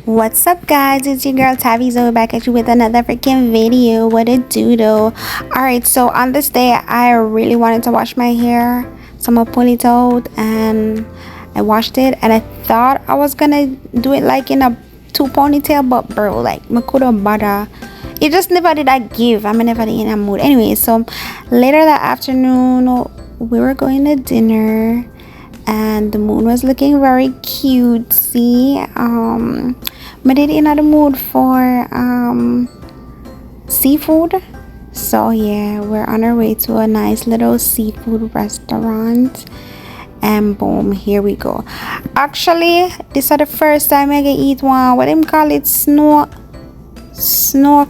What's up, guys? It's your girl Tavi Zoe back at you with another freaking video. What a doodle. Alright, so on this day I really wanted to wash my hair, so I'm gonna pull it out, and I washed it, and I thought I was gonna do it like in a two ponytail, but bro, like I couldn't bother. It just never did I give. I'm never in a mood. Anyway, so later that afternoon we were going to dinner and the moon was looking very cutesy. I did in the mood for seafood, so yeah, we're on our way to a nice little seafood restaurant, and boom, here we go. Actually, this is the first time I get eat one, what them call it, snow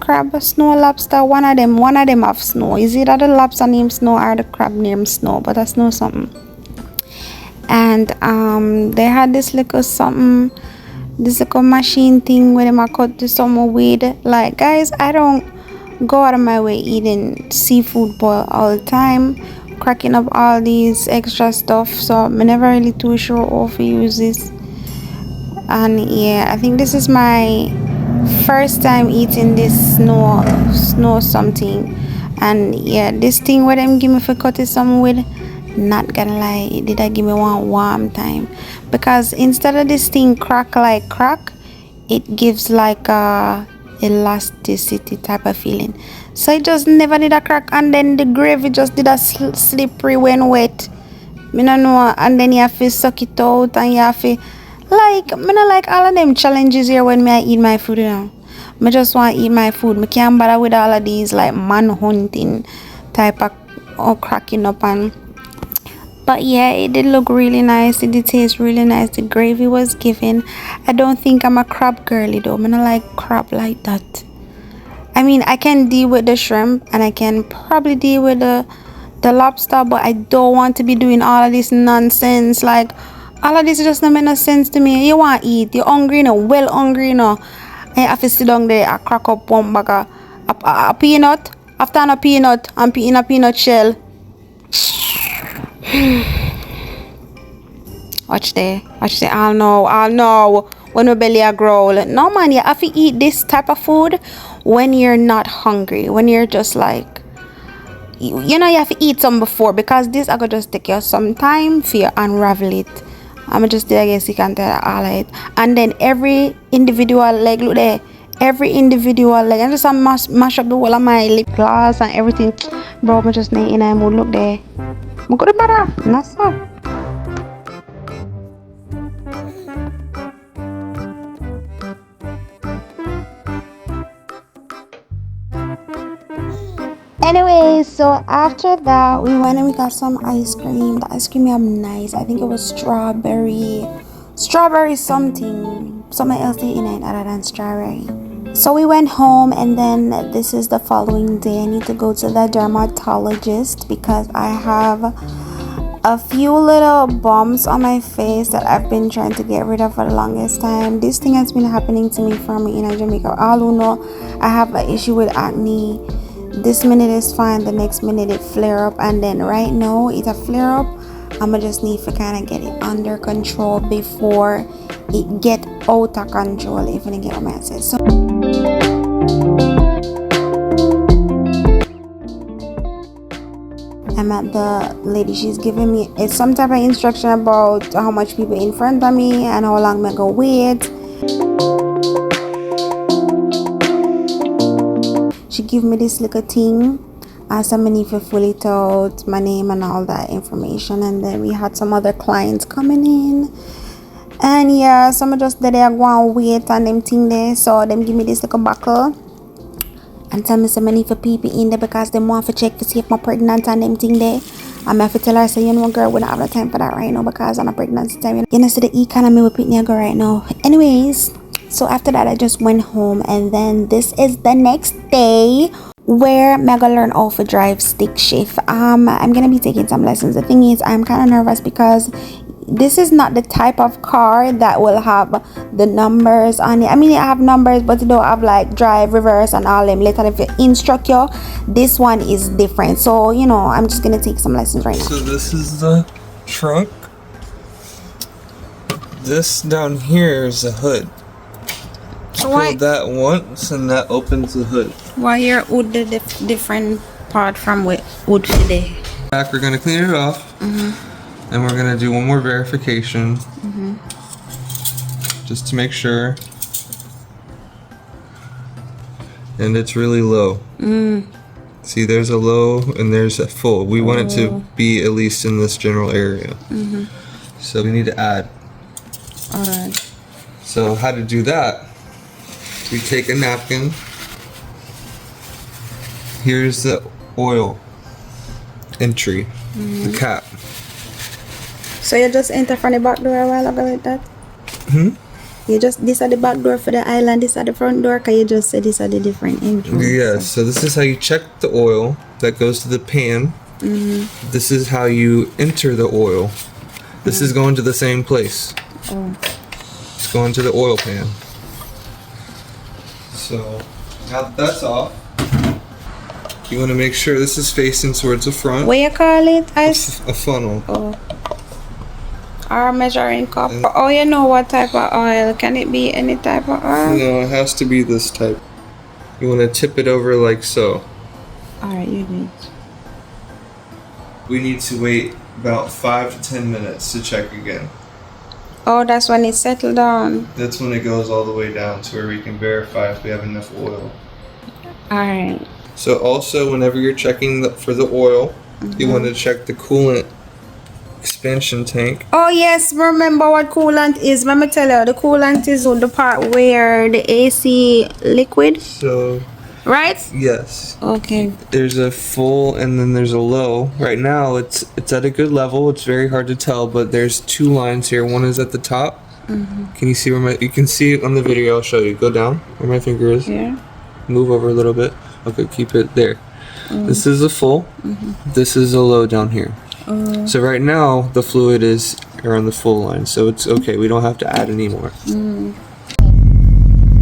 crab, snow lobster. One of them have snow. Is it the lobster named Snow or the crab named Snow? But I know something. And they had this little something, this little machine thing where they cut to some weed. Like, guys, I don't go out of my way eating seafood boil all the time, cracking up all these extra stuff, so I'm never really too sure how to use this. And yeah, I think this is my first time eating this snow something. And yeah, this thing where them give me for cut it some with, not gonna lie, it did I give me one warm time, because instead of this thing crack like crack, it gives like a elasticity type of feeling. So it just never did a crack, and then the gravy just did a slippery when wet. Me no know, and then you have to suck it out, and you have to like, me not like all of them challenges here when me I eat my food, you know. Me just want to eat my food. Me can't bother with all of these like man hunting type of cracking up. And but yeah, it did look really nice. It did taste really nice. The gravy was given. I don't think I'm a crab girly though. I don't like crab like that. I mean, I can deal with the shrimp and I can probably deal with the lobster, but I don't want to be doing all of this nonsense. Like, all of this just don't make no sense to me. You want to eat, you're hungry, you know, well hungry, you know. And you have to sit down there and crack up one bag of a peanut. After a peanut, I'm eating a peanut shell. Watch there. I'll know when my belly a growl. No man, you have to eat this type of food when you're not hungry, when you're just like, you know, you have to eat some before, because this I could just take you some time for you unravel it. I'm just there, I guess you can tell all of it. And then every individual, like, look there, every individual, like, I just mash up the whole of my lip gloss and everything. Bro, I'm just in a mood. Look there. I'm good better. That's all. Anyway, so after that, we went and we got some ice cream. The ice cream was nice. I think it was strawberry something else in it other than strawberry. So we went home, and then this is the following day. I need to go to the dermatologist because I have a few little bumps on my face that I've been trying to get rid of for the longest time. This thing has been happening to me from in Jamaica. All who know, I have an issue with acne. This minute is fine, the next minute it flare up, and then right now it's a flare up. I'ma just need to kind of get it under control before it get out of control, if you get what I say. So I'm at the lady, she's giving me some type of instruction about how much people in front of me and how long I go wait. She give me this little thing, so I need to fill it out, my name and all that information. And then we had some other clients coming in, and yeah, some just there go and wait on them thing there. So them give me this little buckle and tell me some need for people in there because they want to check to see if I'm pregnant and them thing there. I'm have to tell her, say, you know, girl, we don't have the time for that right now because I'm a pregnancy time. You know, so the economy will pick me go right now. Anyways, so after that, I just went home, and then this is the next day where I'm gonna learn how to drive stick shift. I'm gonna be taking some lessons. The thing is, I'm kind of nervous because this is not the type of car that will have the numbers on it. I mean, it have numbers, but it don't have like drive, reverse, and all them. Later, if you instruct you, this one is different. So, you know, I'm just gonna take some lessons right now. So this is the trunk. This down here is the hood. pull that once and that opens the hood. Why your wood the different part from what wood today? Back, we're gonna clean it off, and we're gonna do one more verification, just to make sure. And it's really low. See, there's a low and there's a full. We want it to be at least in this general area. So we need to add. Alright. So how to do that? We take a napkin. Here's the oil entry, the cap. So you just enter from the back door a while ago like that? You just, this are the back door for the island, this are the front door, can you just say these are the different entrances? Yeah, so this is how you check the oil that goes to the pan. This is how you enter the oil. This is going to the same place. It's going to the oil pan. So now that that's off, you want to make sure this is facing towards the front. What you call it? A funnel. Or measuring cup. Oh, you know what type of oil? Can it be any type of oil? No, it has to be this type. You want to tip it over like so. Alright, you do it. We need to wait about 5 to 10 minutes to check again. Oh, that's when it settled down. That's when it goes all the way down to where we can verify if we have enough oil. Alright. So also, whenever you're checking for the oil, you want to check the coolant expansion tank. Oh yes, remember what coolant is. Let me tell you, the coolant is the part where the AC liquid. So, right? yes. Okay. There's a full and then there's a low. Right now, it's at a good level. It's very hard to tell, but there's two lines here. One is at the top. Can you see where you can see it on the video? I'll show you. Go down where my finger is. Yeah. Move over a little bit. Okay, keep it there. This is a full. This is a low down here. So right now the fluid is around the full line, so it's okay. We don't have to add any more.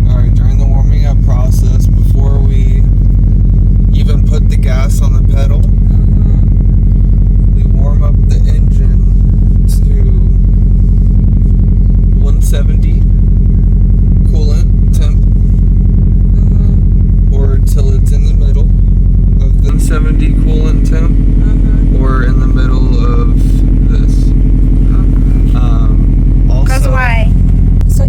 Alright, during the warming up process, before we even put the gas on the pedal, we warm up the engine to 170 coolant temp, or till it's in the middle of the 170 coolant temp, or in the middle of this. Because Also, why? So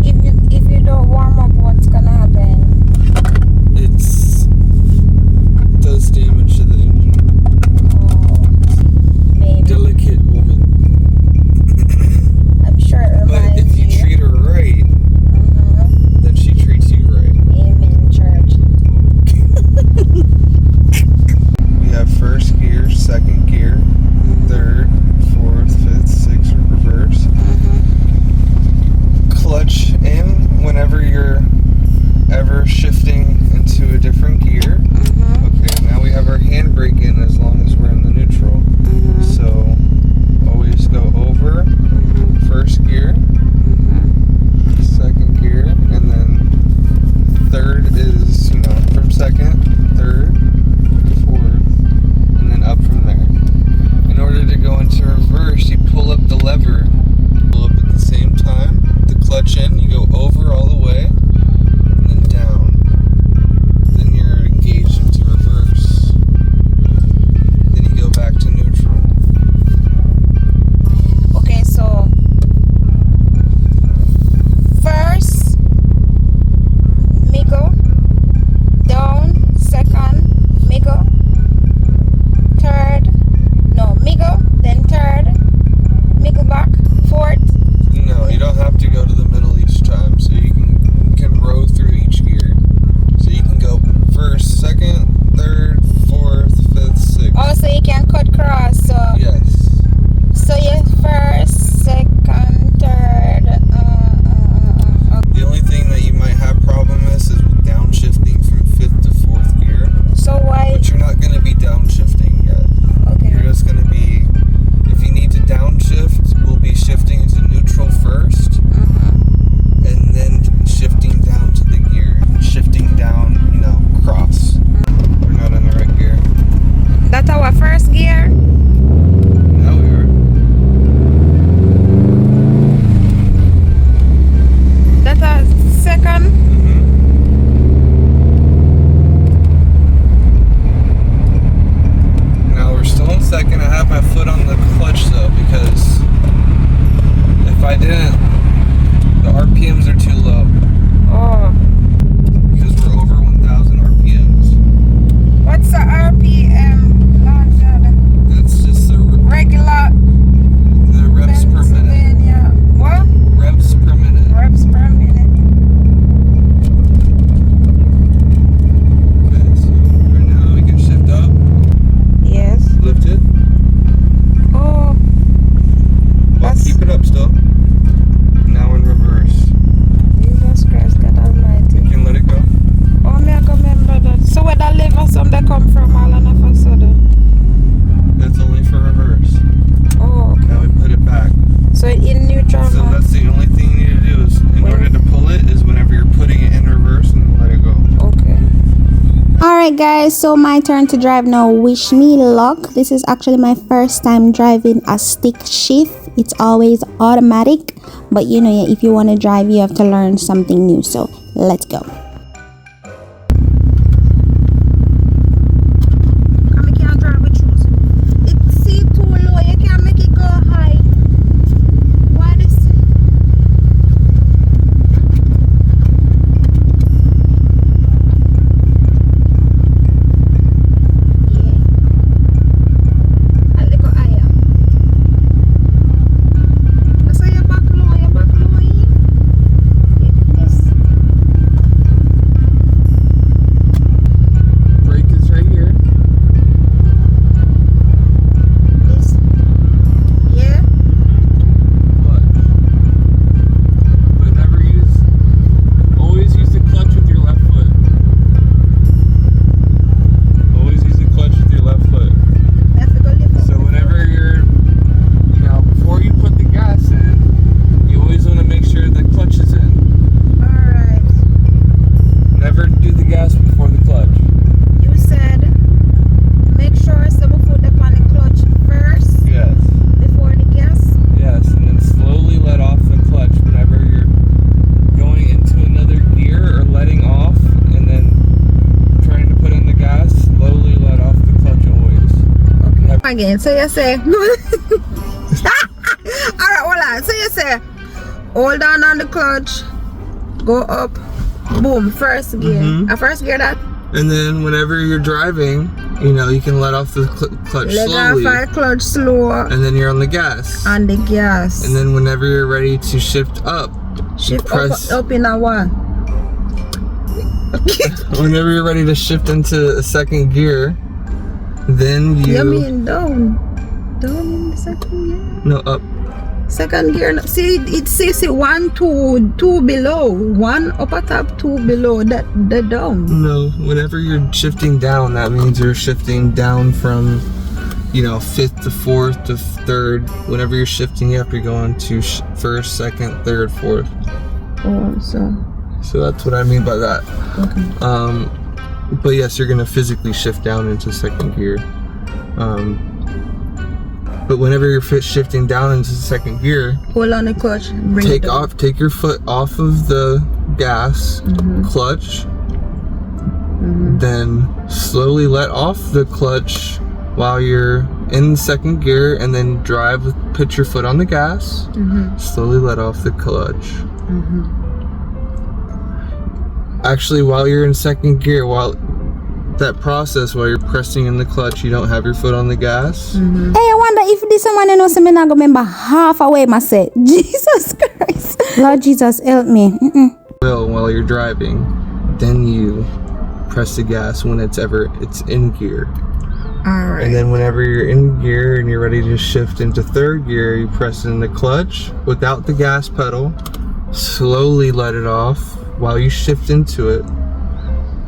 Alright guys, so my turn to drive now. Wish me luck. This is actually my first time driving a stick shift. It's always automatic, but you know, if you want to drive, you have to learn something new. So let's go. Again, so you say alright, hold on. So you say hold on the clutch, go up, boom, first gear. A first gear that. And then whenever you're driving, you know, you can let off the clutch slowly. Let off clutch slow. And then you're on the gas. On the gas. And then whenever you're ready to shift up, press up in a one. Whenever you're ready to shift into a second gear, then you mean down in the second gear? No, up. Second gear. See, it says 1, 2 below. 1 up at top, 2 below. That down. No, whenever you're shifting down, that means you're shifting down from, you know, 5th to 4th to 3rd. Whenever you're shifting, you have to go into 1st, 2nd, 3rd, 4th. Oh, so that's what I mean by that. Okay. But yes, you're gonna physically shift down into second gear. But whenever you're shifting down into second gear, hold on the clutch. Take your foot off of the gas, clutch. Then slowly let off the clutch while you're in second gear, and then put your foot on the gas. Slowly let off the clutch. Actually, while you're in second gear, while you're pressing in the clutch, you don't have your foot on the gas. Hey, I wonder if this someone you know, so me not gonna remember half away myself. Jesus Christ. Lord Jesus, help me. While you're driving, then you press the gas when it's in gear. Alright. And then whenever you're in gear and you're ready to shift into third gear, you press in the clutch without the gas pedal, slowly let it off while you shift into it.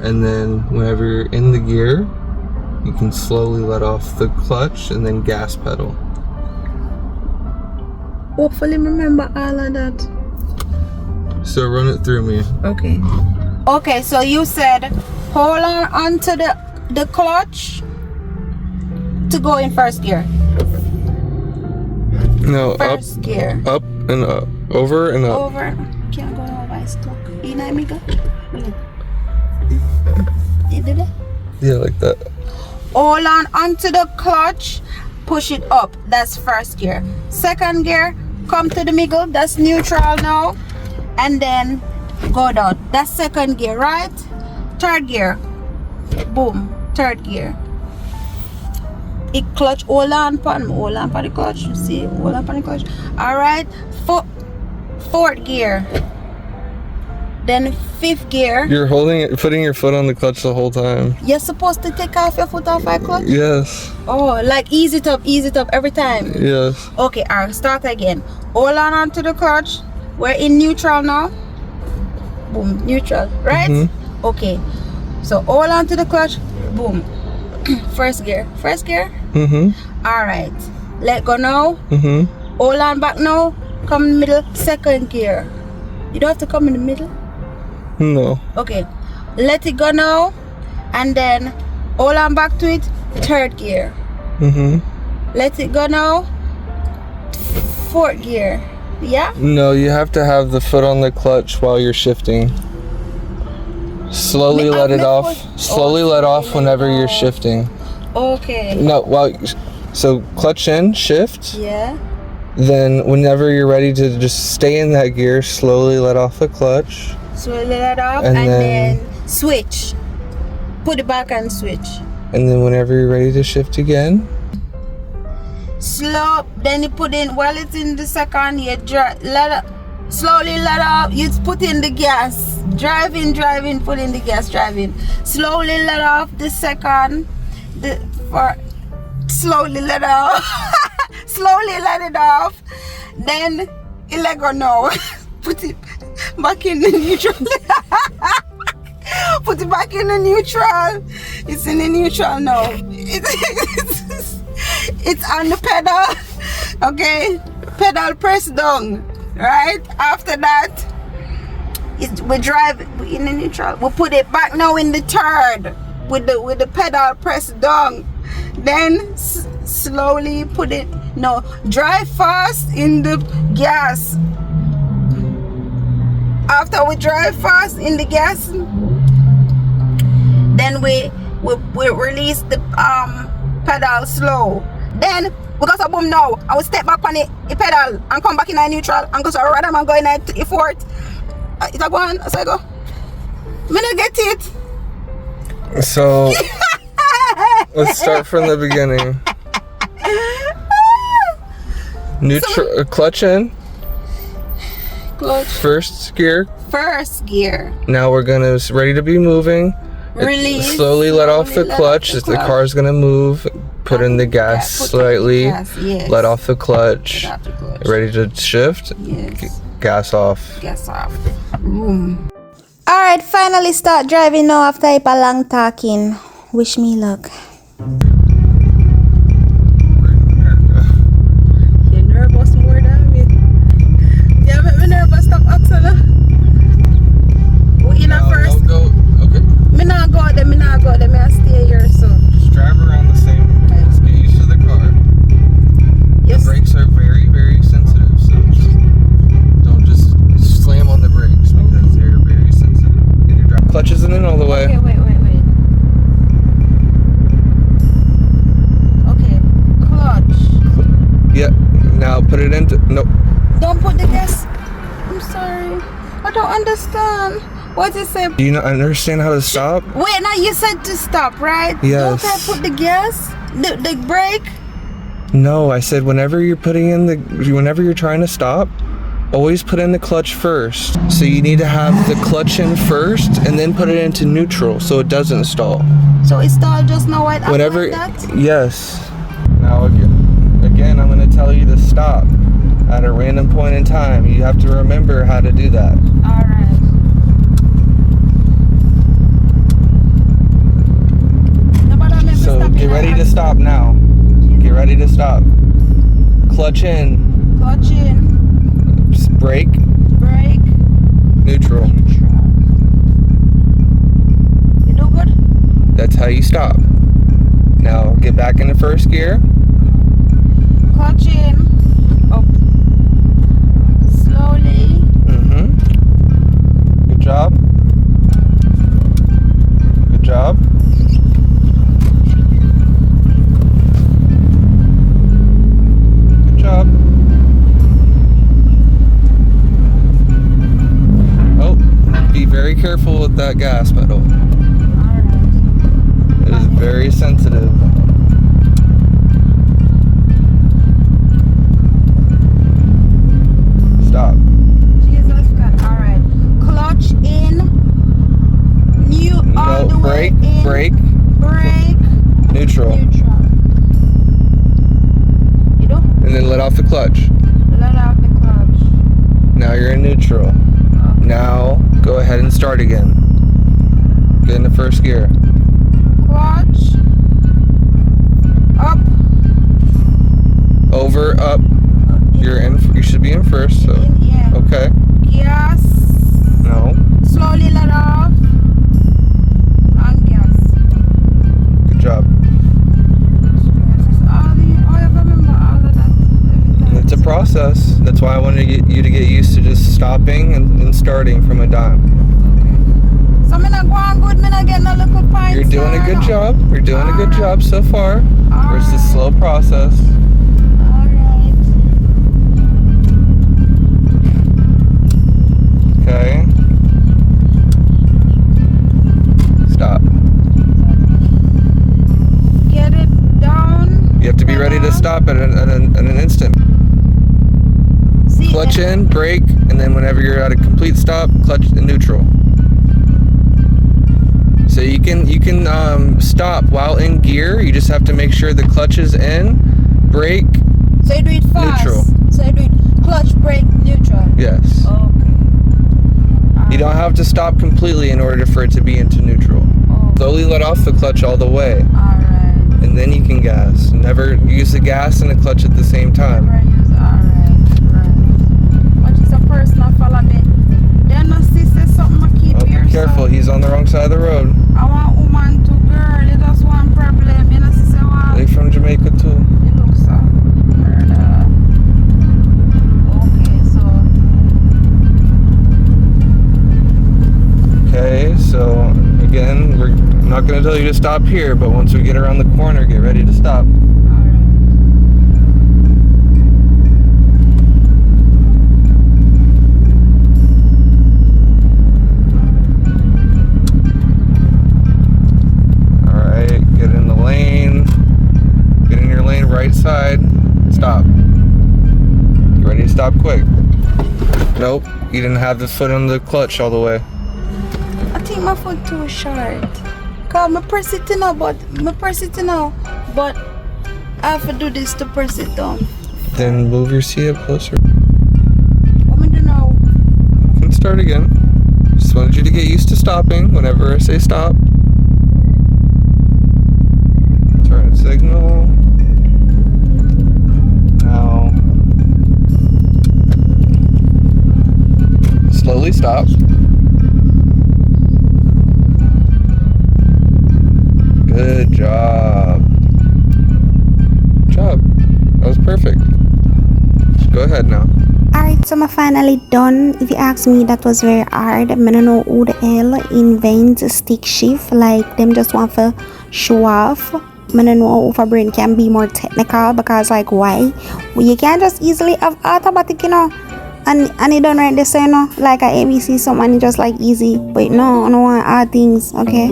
And then whenever you're in the gear, you can slowly let off the clutch and then gas pedal. Hopefully remember all of that. So run it through me. Okay, so you said hold on onto the clutch to go in first gear. No, first gear. Up and up. Over and up. Over. Can't go over, I stuck. You know me go? You did it? Yeah, like that. Hold on onto the clutch, push it up. That's first gear. Second gear, come to the middle. That's neutral now. And then go down. That's second gear, right? Third gear. Boom. Third gear. It clutch. Hold on for the clutch. You see? Hold on for the clutch. Alright. Fourth gear. Then fifth gear. You're putting your foot on the clutch the whole time. You're supposed to take off your foot off our clutch? Yes. Oh, like ease it up every time? Yes. Okay, alright, start again. Hold on onto the clutch. We're in neutral now. Boom, neutral, right? Okay. So hold on to the clutch. Boom. First gear. Alright. Let go now. Hold on back now. Come in the middle. Second gear. You don't have to come in the middle. No. Okay. Let it go now. and then hold on back to it, third gear. Let it go now, fourth gear. Yeah? No, you have to have the foot on the clutch while you're shifting. Slowly let it off. Slowly let off whenever you're shifting. Okay. No, so clutch in, shift. Yeah. Then whenever you're ready to just stay in that gear, slowly let off the clutch. Slowly let off and then switch. Put it back and switch. And then whenever you're ready to shift again. Slow, then you put in, while it's in the second, you slowly let off, you put in the gas. Driving, put in the gas, driving. Slowly let off the second, slowly let off. Slowly let it off. Then you let go now. Put it back in the neutral. Put it back in the neutral. It's in the neutral now. It's on the pedal. Okay, pedal press down. Right after that, we drive in the neutral. We put it back now in the third with the pedal press down. Then slowly put it. No, drive fast in the gas. After we drive fast in the gas, then we release the pedal slow. Then we go to boom now. I will step back on the pedal and come back in a neutral and go to rather than going at the fourth. It's a go on, so I go. Me not get it. So let's start from the beginning. Neutral, clutch in. Clutch. First gear. First gear. Now we're gonna ready to be moving. Release. Slowly let off the clutch. The car's gonna move. Put in the gas slightly. Yes. Let off the clutch. Ready to shift. Yes. Gas off. Gas off. Alright, finally start driving now after a long talking. Wish me luck. You're nervous more than me. Yeah, make me nervous. Stop Axel. We in a first. Don't go. Okay. Me not go there. Me I stay here so. Just drive around the same. Just get used to the car. Yes. The brakes are very, very sensitive, so don't just slam on the brakes because they're very sensitive. And your clutch isn't in all the way. Okay, wait. Okay, clutch. Yeah. Now put it into. Nope. Don't put the gas. I'm sorry. I don't understand. What is it? Do you not understand how to stop? Wait, now you said to stop, right? Yes. Don't I put the gas? The brake? No, I said whenever you're trying to stop, always put in the clutch first. So you need to have the clutch in first and then put it into neutral so it doesn't stall. So it stalled just now right Whenever, after that? yes. Now again, I'm going to tell you to stop at a random point in time. You have to remember how to do that. Alright. So get ready to stop now. Get ready to stop. Clutch in. Clutch in. Brake. Brake. Neutral. You do good? That's how you stop. Now get back into first gear. Clutch in. Up. Slowly. Good job. Good job. Good job. Oh, be very careful with that gas pedal. It is very sensitive. Stop. Jesus God. Alright. Clutch in. All the way in. Brake. Neutral. You do? And then let off the clutch. Let off the clutch. Now you're in neutral. Now go ahead and start again. Get into first gear. Clutch. Up. Over, up. You're in. You should be in first. So Yeah. okay. Gas. No. Slowly let off. And gas. process. That's why I wanted to get you to get used to just stopping and starting from a dime. So me not going good, me not getting a little points. You're doing a good job. You're doing a good job so far. It's a slow process. Alright. Okay. Stop. Get it down. You have to be ready to stop at an instant. See Clutch them. in, brake, and then whenever you're at a complete stop, clutch in neutral. So you can stop while in gear. You just have to make sure the clutch is in, brake, So you do it fast. neutral. So you do it clutch, brake, neutral. Yes. Okay. You don't have to stop completely in order for it to be into neutral. Slowly let off the clutch all the way. Alright. And then you can gas. Never use the gas and the clutch at the same time. Right. Watch this a person that follow me. Then no see say something I keep Oh, here. be careful, he's on the wrong side of the road. I want woman to girl, you just want problem. You know see say what? They from Jamaica too. It looks so. Okay, so Okay, so again, I'm not going to tell you to stop here, but once we get around the corner, get ready to stop. Alright, get in the lane. Get in your lane, right side. Stop. You ready to stop quick? Nope, you didn't have the foot on the clutch all the way. I think my foot too short. Cause I press it now, but I have to do this to press it down. Then move your seat up closer. What me do now? You can start again. Just wanted you to get used to stopping whenever I say stop. Turn signal. Now. Slowly stop. Good job. Good job. That was perfect. Go ahead now. Alright, so I'm finally done. If you ask me, that was very hard. I don't know who the hell invents stick shift. Like, them just want to show off. I don't know if a brain can be more technical because, like, why? Well, you can't just easily have automatic, you know. And it done right there, so, you know, like a ABC, someone just like easy. But no, I don't want hard things, okay?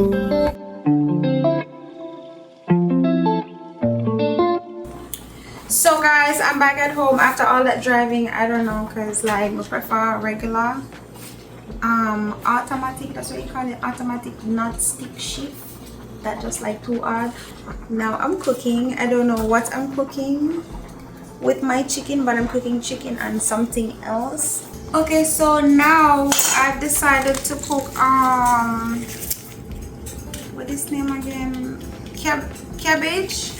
So guys, I'm back at home after all that driving. I don't know, cause like I prefer regular automatic, that's what you call it, automatic, not stick shift. That just like too hard. Now I'm cooking. I don't know what I'm cooking with my chicken, but I'm cooking chicken and something else. Okay, so now I've decided to cook what is name again, cabbage.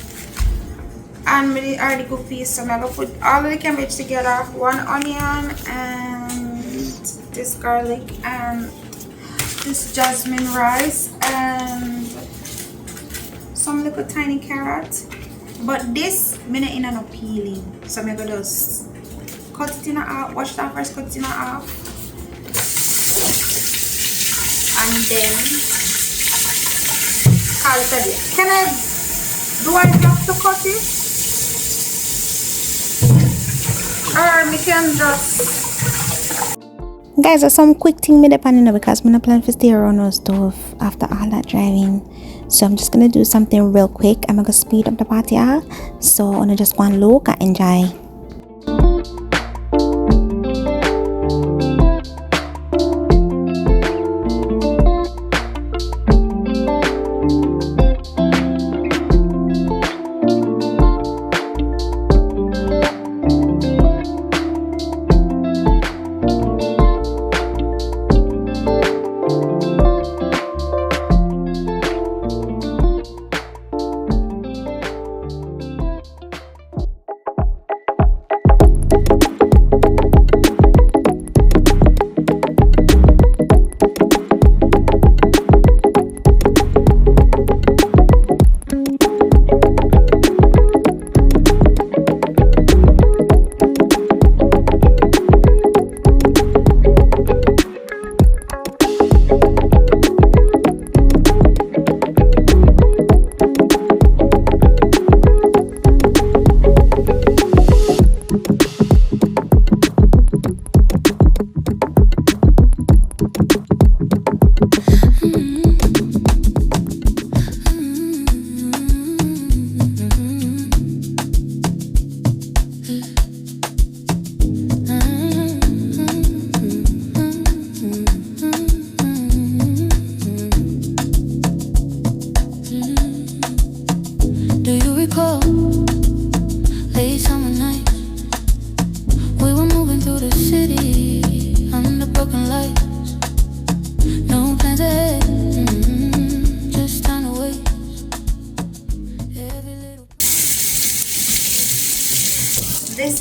And I already cooked peas, so I'm gonna put all of the cabbage together, 1 onion and this garlic and this jasmine rice and some little tiny carrot. But this me not in no peeling, so I'm gonna just cut it in half, wash it off first, cut it in half, and then call it a day. Do I have to cut it? Or we can just... Guys, there's some quick thing me depending on because I'm not planning to stay around no stove after all that driving. So I'm just gonna do something real quick. I'm gonna speed up the party out. So I'm gonna just go and look and enjoy.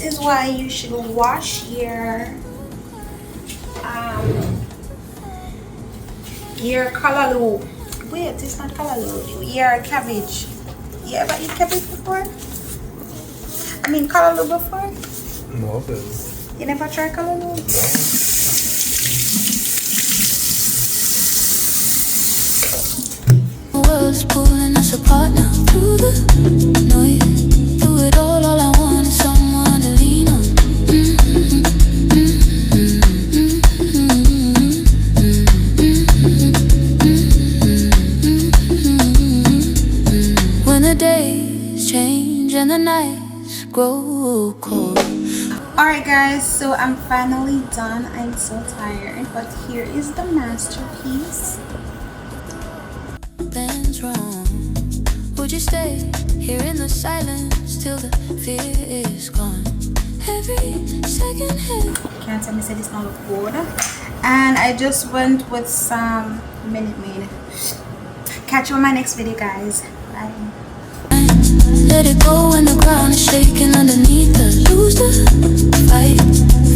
is why you should wash your callaloo. Wait, it's not callaloo. Your cabbage. You ever eat cabbage before? I mean callaloo before? No, but You never tried callaloo? no. World's pulling us apart now through the noise. Through it all I want is someone to lean on. When the days change and the nights grow cold. Alright guys, so I'm finally done. I'm so tired, but here is the masterpiece. Something's wrong. Would you stay here in the silence till the fear is gone? Every second hit. Can't tell me say this not look good. And I just went with some Minute Maid. Catch you on my next video, guys. Bye. Let it go when the ground is shaking underneath us. Lose the fight.